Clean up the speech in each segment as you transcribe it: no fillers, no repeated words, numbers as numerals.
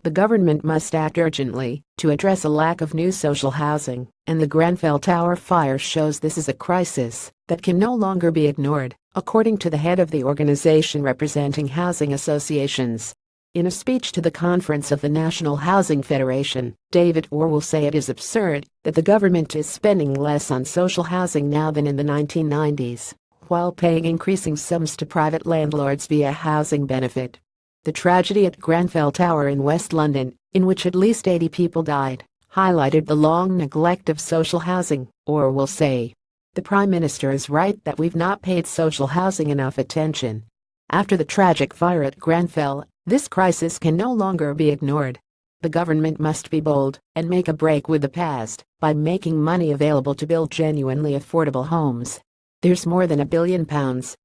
The government must act urgently to address a lack of new social housing, and the Grenfell Tower fire shows this is a crisis that can no longer be ignored, according to the head of the organization representing housing associations. In a speech to the conference of the National Housing Federation, David Orwell said it is absurd that the government is spending less on social housing now than in the 1990s, while paying increasing sums to private landlords via housing benefit. The tragedy at Grenfell Tower in West London, in which at least 80 people died, highlighted the long neglect of social housing, Orwell said. The Prime Minister is right that we've not paid social housing enough attention. After the tragic fire at Grenfell, this crisis can no longer be ignored. The government must be bold and make a break with the past by making money available to build genuinely affordable homes. There's more than £1 billion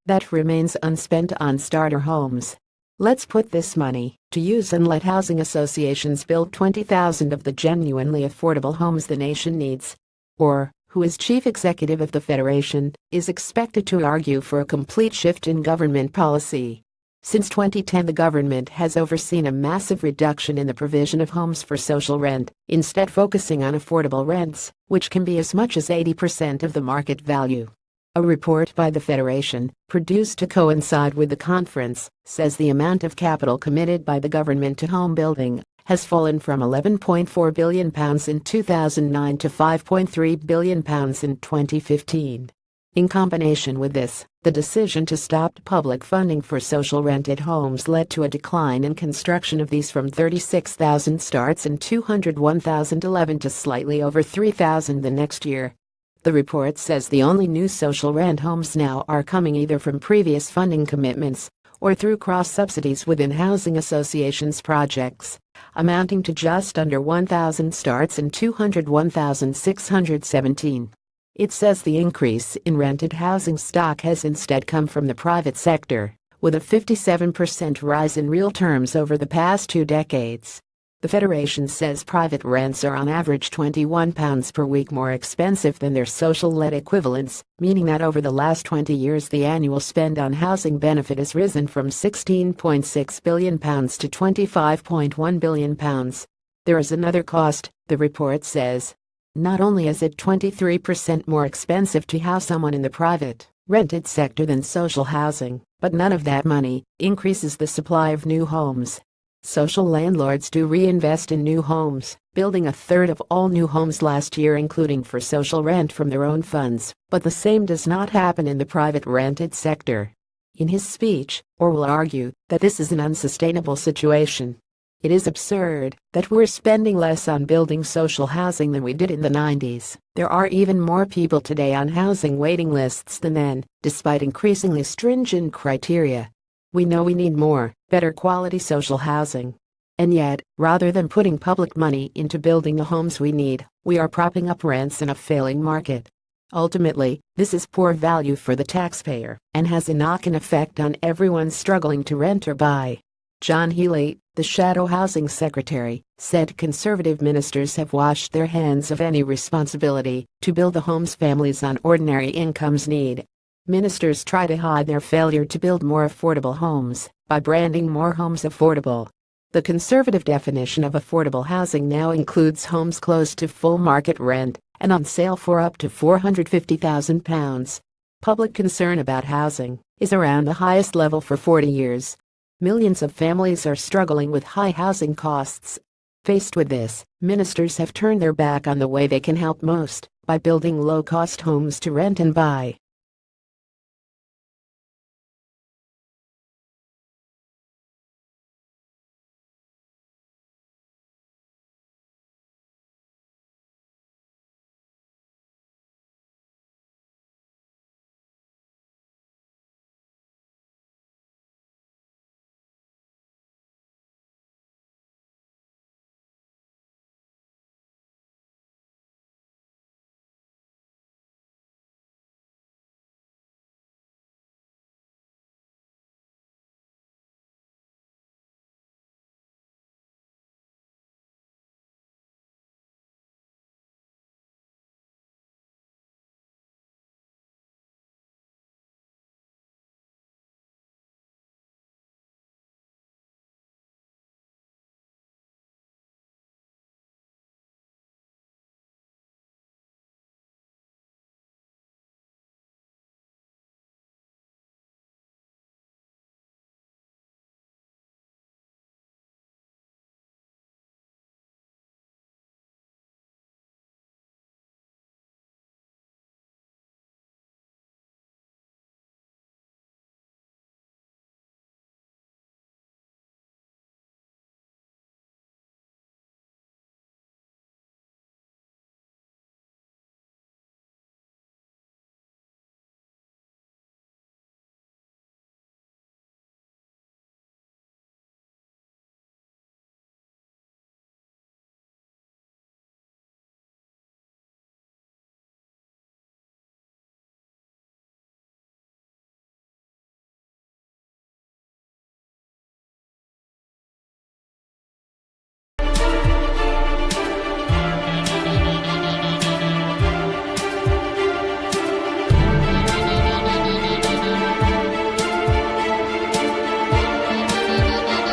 that remains unspent on starter homes. Let's put this money to use and let housing associations build 20,000 of the genuinely affordable homes the nation needs. Orr, who is chief executive of the Federation, is expected to argue for a complete shift in government policy. Since 2010, the government has overseen a massive reduction in the provision of homes for social rent, instead focusing on affordable rents, which can be as much as 80% of the market value. A report by the Federation, produced to coincide with the conference, says the amount of capital committed by the government to home building has fallen from £11.4 billion in 2009 to £5.3 billion in 2015. In combination with this, the decision to stop public funding for social rented homes led to a decline in construction of these from 36,000 starts in 2011 to slightly over 3,000 the next year. The report says the only new social rent homes now are coming either from previous funding commitments or through cross-subsidies within housing associations projects, amounting to just under 1,000 starts in 201,617. It says the increase in rented housing stock has instead come from the private sector, with a 57% rise in real terms over the past 2 decades. The Federation says private rents are on average £21 per week more expensive than their social-led equivalents, meaning that over the last 20 years the annual spend on housing benefit has risen from £16.6 billion to £25.1 billion. There is another cost, the report says. Not only is it 23% more expensive to house someone in the private, rented sector than social housing, but none of that money increases the supply of new homes. Social landlords do reinvest in new homes, building a third of all new homes last year, including for social rent from their own funds, but the same does not happen in the private rented sector. In his speech, Orwell argued that this is an unsustainable situation. It is absurd that we're spending less on building social housing than we did in the 90s. There are even more people today on housing waiting lists than then, despite increasingly stringent criteria. We know we need more, better quality social housing. And yet, rather than putting public money into building the homes we need, we are propping up rents in a failing market. Ultimately, this is poor value for the taxpayer and has a knock-on effect on everyone struggling to rent or buy. John Healey, the Shadow Housing Secretary, said Conservative ministers have washed their hands of any responsibility to build the homes families on ordinary incomes need. Ministers try to hide their failure to build more affordable homes by branding more homes affordable. The Conservative definition of affordable housing now includes homes close to full market rent and on sale for up to £450,000. Public concern about housing is around the highest level for 40 years. Millions of families are struggling with high housing costs. Faced with this, ministers have turned their back on the way they can help most, by building low-cost homes to rent and buy.